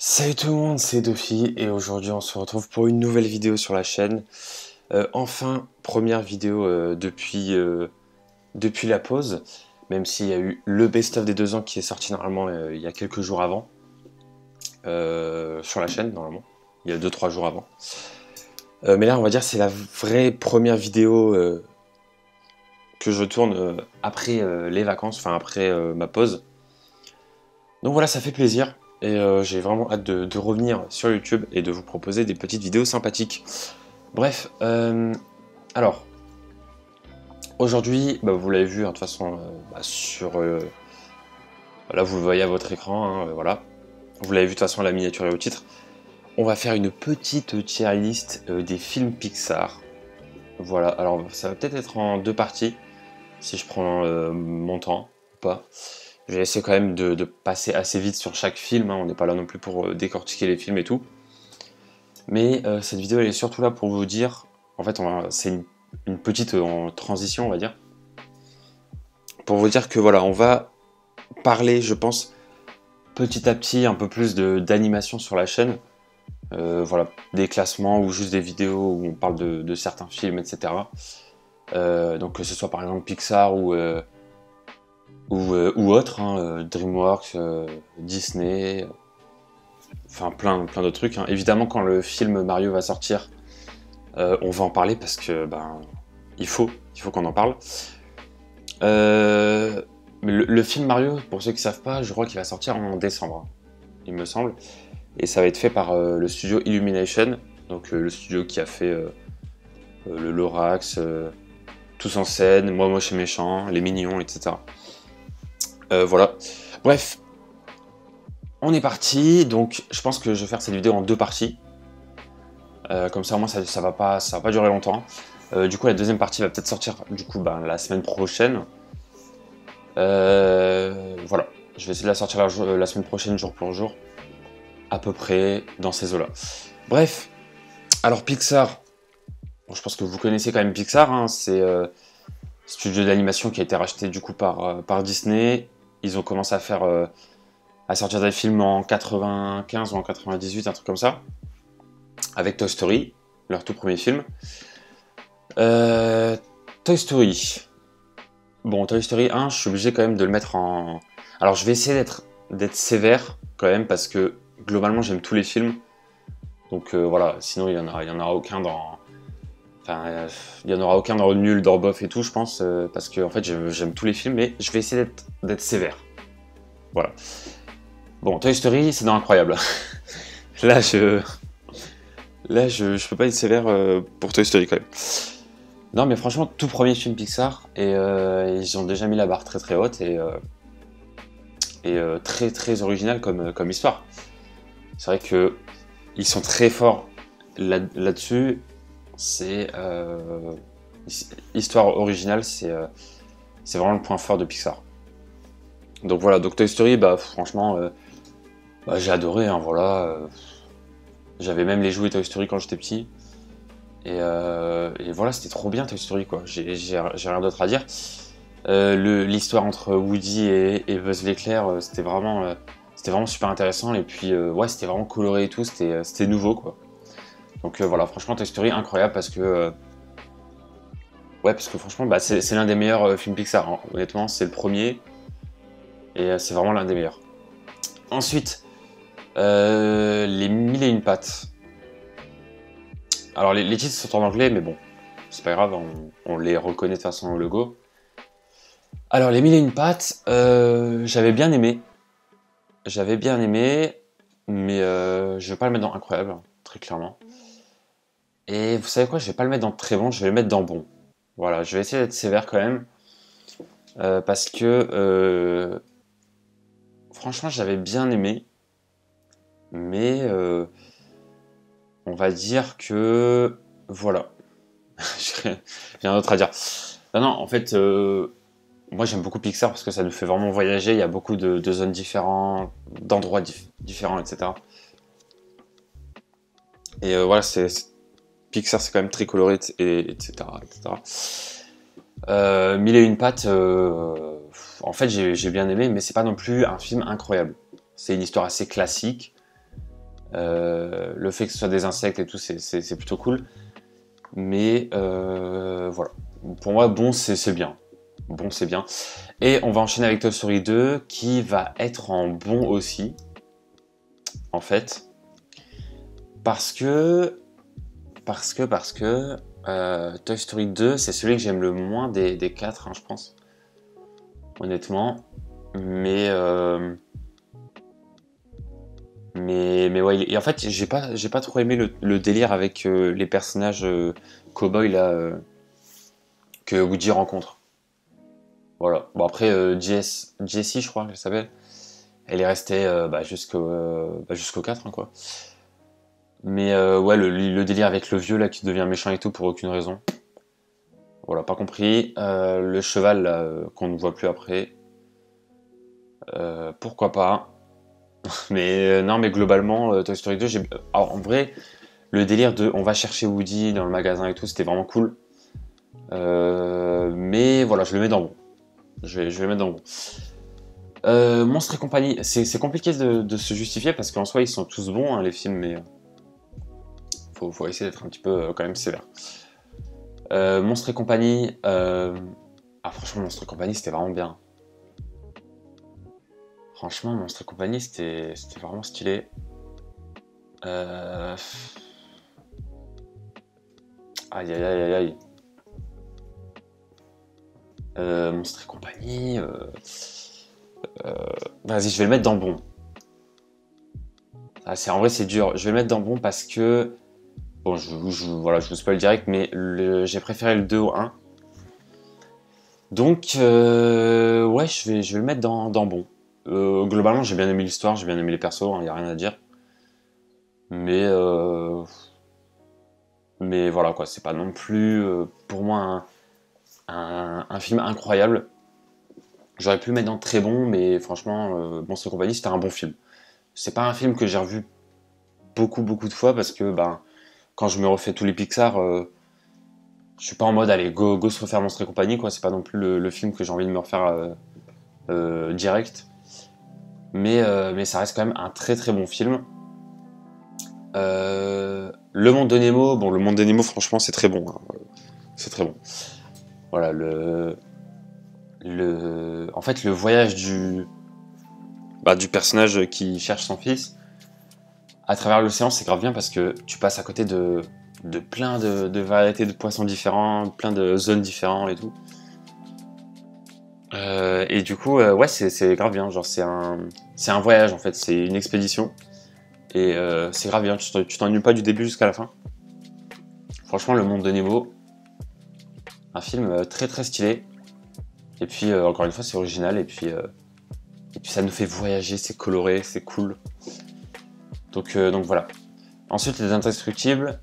Salut tout le monde, c'est Dofi et aujourd'hui on se retrouve pour une nouvelle vidéo sur la chaîne. Enfin, première vidéo depuis la pause, même s'il y a eu le best-of des 2 ans qui est sorti normalement il y a quelques jours avant, sur la chaîne normalement, il y a 2-3 jours avant. Mais là on va dire c'est la vraie première vidéo que je tourne après les vacances, enfin après ma pause. Donc voilà, ça fait plaisir. Et j'ai vraiment hâte de revenir sur YouTube et de vous proposer des petites vidéos sympathiques. Bref, alors, aujourd'hui, vous l'avez vu, hein, de toute façon, sur... là, vous le voyez à votre écran, hein, voilà. Vous l'avez vu de toute façon à la miniature et au titre. On va faire une petite tier list des films Pixar. Voilà, alors ça va peut-être être en 2 parties, si je prends mon temps ou pas. Je vais essayer quand même de passer assez vite sur chaque film, hein. On n'est pas là non plus pour décortiquer les films et tout. Mais cette vidéo elle est surtout là pour vous dire, en fait c'est une petite transition on va dire, pour vous dire que voilà, on va parler je pense petit à petit un peu plus d'animation sur la chaîne. Voilà, des classements ou juste des vidéos où on parle de certains films, etc. Donc que ce soit par exemple Pixar ou autre, hein, DreamWorks, Disney, enfin plein d'autres trucs, hein. Évidemment, quand le film Mario va sortir, on va en parler parce que il faut qu'on en parle. Mais le film Mario, pour ceux qui savent pas, je crois qu'il va sortir en décembre, hein, il me semble, et ça va être fait par le studio Illumination, donc le studio qui a fait le Lorax, Tous en scène, Moi Moche et Méchant, Les Mignons, etc. Voilà. Bref, on est parti. Donc, je pense que je vais faire cette vidéo en 2 parties. Comme ça, au moins, ça va pas durer longtemps. Du coup, la deuxième partie va peut-être sortir du coup la semaine prochaine. Voilà. Je vais essayer de la sortir la semaine prochaine, jour pour jour. À peu près dans ces eaux-là. Bref. Alors, Pixar. Bon, je pense que vous connaissez quand même Pixar, hein. C'est studio d'animation qui a été racheté du coup par Disney. Ils ont commencé à sortir des films en 95 ou en 98, un truc comme ça, avec Toy Story, leur tout premier film. Toy Story. Bon, Toy Story 1, je suis obligé quand même de le mettre en... Alors je vais essayer d'être sévère quand même, parce que globalement j'aime tous les films. Donc voilà, sinon il y en aura aucun dans... Enfin, il y en aura aucun dans Nul, dans Bof et tout, je pense, parce que en fait j'aime tous les films, mais je vais essayer d'être sévère. Voilà. Bon, Toy Story, c'est dans Incroyable. Là, je peux pas être sévère pour Toy Story quand même. Non, mais franchement, tout premier film Pixar, et ils ont déjà mis la barre très très haute, et très très original comme histoire. C'est vrai que ils sont très forts là-dessus. C'est histoire originale, c'est vraiment le point fort de Pixar. Donc voilà, donc Toy Story, franchement, j'ai adoré, hein, voilà. J'avais même les jouets Toy Story quand j'étais petit. Et voilà, c'était trop bien Toy Story, quoi. J'ai rien d'autre à dire. L'histoire entre Woody et Buzz l'éclair, c'était vraiment super intéressant. Et puis, ouais, c'était vraiment coloré et tout. C'était nouveau, quoi. Donc voilà, franchement, Toy Story, incroyable parce que... ouais, parce que franchement, c'est l'un des meilleurs films Pixar, hein. Honnêtement, c'est le premier. Et c'est vraiment l'un des meilleurs. Ensuite, les Mille et une pattes. Alors les titres sont en anglais, mais bon, c'est pas grave, on les reconnaît de toute façon au logo. Alors les Mille et une pattes, j'avais bien aimé. Mais je vais pas le mettre dans Incroyable, hein, très clairement. Et vous savez quoi, je vais pas le mettre dans Très bon, je vais le mettre dans Bon. Voilà, je vais essayer d'être sévère quand même. Parce que franchement, j'avais bien aimé. Mais on va dire que... Voilà. J'ai rien d'autre à dire. Non, en fait, moi j'aime beaucoup Pixar parce que ça nous fait vraiment voyager. Il y a beaucoup de zones différentes, d'endroits différents, etc. Et voilà, Pixar, c'est quand même très coloré, etc. etc. Mille et une pattes, en fait, j'ai bien aimé, mais c'est pas non plus un film incroyable. C'est une histoire assez classique. Le fait que ce soit des insectes et tout, c'est plutôt cool. Mais voilà. Pour moi, bon, c'est bien. Bon, c'est bien. Et on va enchaîner avec Toy Story 2, qui va être en bon aussi, en fait. Parce que Toy Story 2, c'est celui que j'aime le moins des 4, hein, je pense. Honnêtement. Mais ouais, et en fait, j'ai pas trop aimé le délire avec les personnages cow-boys là que Woody rencontre. Voilà. Bon après, Jessie, je crois qu'elle s'appelle. Elle est restée jusqu'au 4, hein, quoi. Mais ouais, le délire avec le vieux là qui devient méchant et tout pour aucune raison. Voilà, pas compris. Le cheval là, qu'on ne voit plus après. Pourquoi pas. Mais non, mais globalement, Toy Story 2, alors, en vrai, le délire de on va chercher Woody dans le magasin et tout, c'était vraiment cool. Mais voilà, je le mets dans bon. Je vais le mettre dans bon. Monstres et compagnie, c'est compliqué de se justifier parce qu'en soi, ils sont tous bons, hein, les films, mais faut essayer d'être un petit peu quand même sévère. Monstres et compagnie, franchement, Monstres et compagnie, c'était vraiment bien. Franchement, Monstres et compagnie, c'était vraiment stylé. Aïe aïe aïe aïe aïe. Monstres et compagnie. Vas-y, je vais le mettre dans bon. En vrai, c'est dur. Je vais le mettre dans bon parce que. Bon, voilà, je vous spoil direct, mais j'ai préféré le 2 au 1. Donc, ouais, je vais le mettre dans bon. Globalement, j'ai bien aimé l'histoire, j'ai bien aimé les persos, il n'y a rien à dire. Mais voilà, quoi, c'est pas non plus, pour moi, un film incroyable. J'aurais pu le mettre dans très bon, mais franchement, Monstres et compagnie, c'était un bon film. C'est pas un film que j'ai revu beaucoup de fois parce que ben, quand je me refais tous les Pixar, je suis pas en mode allez go se refaire Monstres et compagnie, quoi. C'est pas non plus le film que j'ai envie de me refaire direct. Mais ça reste quand même un très bon film. Le Monde de Nemo, bon, le Monde de Nemo, franchement, c'est très bon, hein. C'est très bon. Voilà, en fait, le voyage du personnage qui cherche son fils à travers l'océan, c'est grave bien parce que tu passes à côté de plein de variétés de poissons différents, plein de zones différentes et tout. Et du coup, ouais, c'est grave bien. Genre, c'est un voyage en fait, c'est une expédition. Et c'est grave bien, tu t'ennuies pas du début jusqu'à la fin. Franchement, Le Monde de Nemo, un film très stylé. Et puis, encore une fois, c'est original. Et puis ça nous fait voyager, c'est coloré, c'est cool. Donc voilà. Ensuite, les Indestructibles.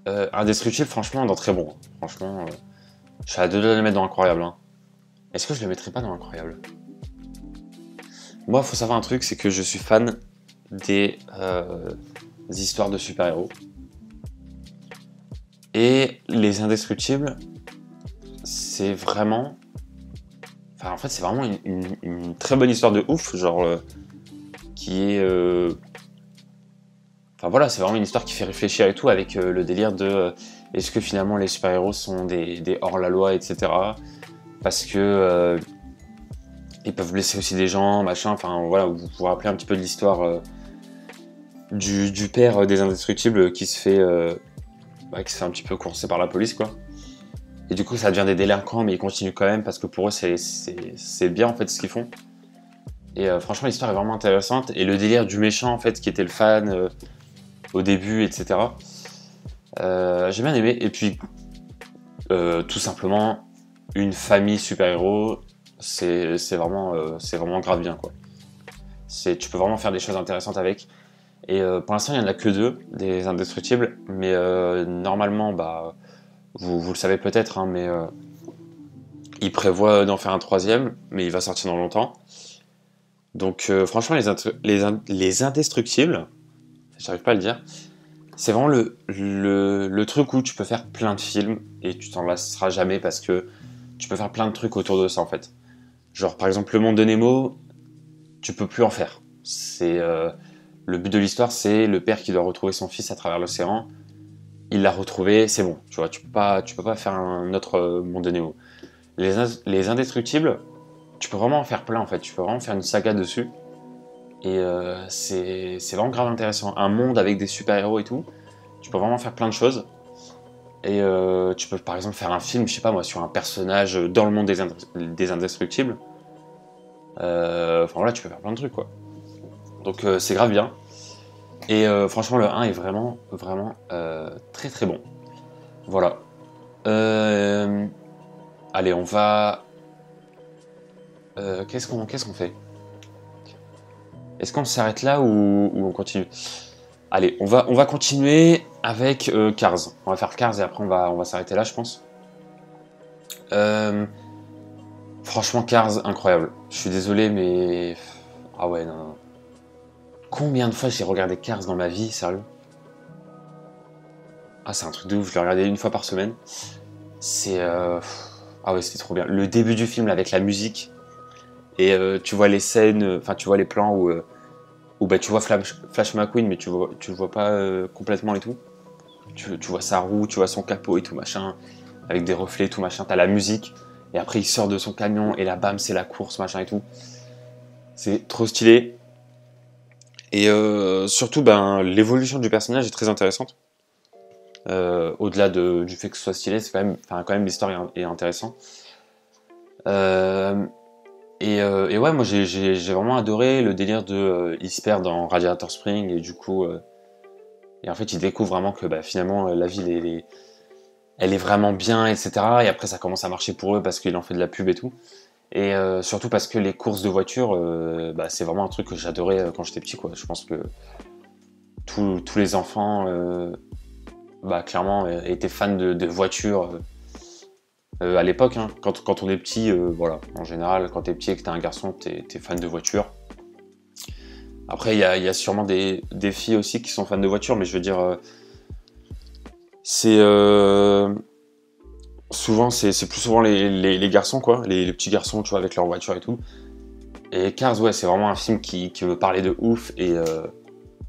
Indestructibles, franchement, dans très bon. Hein. Franchement, je suis à deux doigts de le mettre dans Incroyable. Hein. Est-ce que je le mettrais pas dans Incroyable? Moi, il faut savoir un truc, c'est que je suis fan des histoires de super-héros. Et les Indestructibles, c'est vraiment... Enfin, en fait, c'est vraiment une très bonne histoire de ouf, genre, qui est... Enfin voilà, c'est vraiment une histoire qui fait réfléchir et tout, avec le délire de... est-ce que finalement les super-héros sont des hors-la-loi, etc. Parce que... ils peuvent blesser aussi des gens, machin, enfin voilà, vous vous rappelez un petit peu de l'histoire du père des Indestructibles qui se fait un petit peu courser par la police, quoi. Et du coup, ça devient des délinquants, mais ils continuent quand même parce que pour eux, c'est bien en fait ce qu'ils font. Et franchement, l'histoire est vraiment intéressante. Et le délire du méchant, en fait, qui était le fan au début, etc. J'ai bien aimé. Et puis, tout simplement, une famille super-héros, c'est vraiment grave bien, quoi. Tu peux vraiment faire des choses intéressantes avec. Et pour l'instant, il n'y en a que 2, des Indestructibles. Mais normalement, bah, vous le savez peut-être, hein, mais il prévoit d'en faire un 3e, mais il va sortir dans longtemps. Donc franchement, les Indestructibles, j'arrive pas à le dire, c'est vraiment le truc où tu peux faire plein de films et tu t'en lasseras jamais parce que tu peux faire plein de trucs autour de ça en fait. Genre par exemple Le Monde de Nemo, tu peux plus en faire. Le but de l'histoire, c'est le père qui doit retrouver son fils à travers l'océan. Il l'a retrouvé, c'est bon, tu vois, tu peux pas faire un autre monde de Nemo. Les Indestructibles, tu peux vraiment en faire plein en fait, tu peux vraiment faire une saga dessus. Et c'est vraiment grave intéressant. Un monde avec des super-héros et tout, tu peux vraiment faire plein de choses. Et tu peux par exemple faire un film, je sais pas moi, sur un personnage dans le monde des Indestructibles. Enfin voilà, tu peux faire plein de trucs quoi. Donc c'est grave bien. Et franchement, le 1 est vraiment, vraiment très très bon. Voilà. Allez, on va... qu'est-ce qu'on fait? Est-ce qu'on s'arrête là ou on continue? Allez, on va continuer avec Cars. On va faire Cars et après on va s'arrêter là, je pense. Franchement, Cars, incroyable. Je suis désolé, mais... Ah ouais, non, non. Combien de fois j'ai regardé Cars dans ma vie, sérieux? Ah, c'est un truc de ouf, je l'ai regardé une fois par semaine. C'est... Ah ouais, c'était trop bien. Le début du film, là, avec la musique, et tu vois les scènes, enfin, tu vois les plans où bah, tu vois Flash McQueen, mais tu le vois pas complètement et tout. Tu vois sa roue, tu vois son capot et tout, machin, avec des reflets et tout, machin. T'as la musique, et après il sort de son camion, et là, bam, c'est la course, machin et tout. C'est trop stylé. Et surtout, ben, l'évolution du personnage est très intéressante. Au-delà du fait que ce soit stylé, c'est quand même l'histoire est intéressante. Et ouais, moi j'ai vraiment adoré le délire de il se perd dans Radiator Spring et du coup et en fait il découvre vraiment que bah, finalement la ville elle est vraiment bien, etc. Et après ça commence à marcher pour eux parce qu'il en fait de la pub et tout. Et surtout parce que les courses de voitures, bah, c'est vraiment un truc que j'adorais quand j'étais petit, quoi. Je pense que tous les enfants, bah, clairement, étaient fans de voitures à l'époque. Hein. Quand on est petit, voilà. En général, quand t'es petit et que t'es un garçon, t'es fan de voitures. Après, il y a sûrement des filles aussi qui sont fans de voitures, mais je veux dire, c'est souvent, c'est plus souvent les garçons, quoi, les petits garçons, tu vois, avec leur voiture et tout. Et Cars, ouais, c'est vraiment un film qui me parlait de ouf, et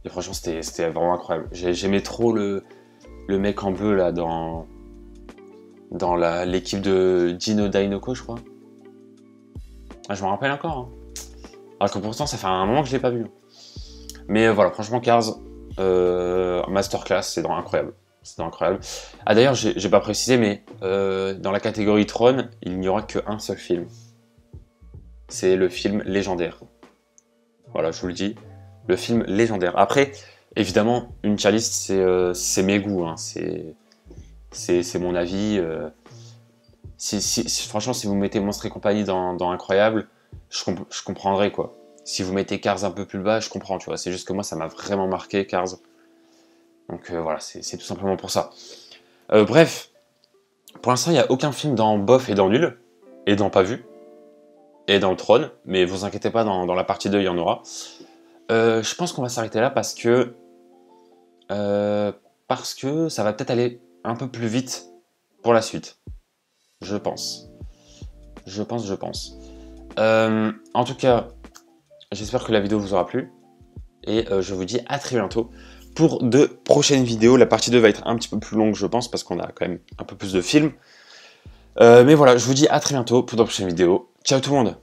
franchement, c'était vraiment incroyable. J'aimais trop le mec en bleu, là, dans l'équipe de Dino Dainoko, je crois. Ah, je me rappelle encore. Hein. Alors que pourtant, ça fait un moment que je l'ai pas vu. Mais voilà, franchement, Cars, masterclass, c'est vraiment incroyable. C'est incroyable. Ah d'ailleurs, j'ai pas précisé, mais dans la catégorie Tron, il n'y aura qu'un seul film. C'est le film légendaire. Voilà, je vous le dis, le film légendaire. Après, évidemment, une tier list, c'est mes goûts. Hein. C'est mon avis. Franchement, si vous mettez Monstres et compagnie dans Incroyable, je comprendrai, quoi. Si vous mettez Cars un peu plus bas, je comprends, tu vois. C'est juste que moi, ça m'a vraiment marqué, Cars. Donc voilà, c'est tout simplement pour ça. Bref, pour l'instant, il n'y a aucun film dans Bof et dans Nul, et dans Pas Vu, et dans le Trône, mais vous inquiétez pas, dans la partie 2, il y en aura. Je pense qu'on va s'arrêter là parce que ça va peut-être aller un peu plus vite pour la suite. Je pense. En tout cas, j'espère que la vidéo vous aura plu, et je vous dis à très bientôt pour de prochaines vidéos. La partie 2 va être un petit peu plus longue, je pense, parce qu'on a quand même un peu plus de films. Mais voilà, je vous dis à très bientôt pour de prochaines vidéos. Ciao tout le monde!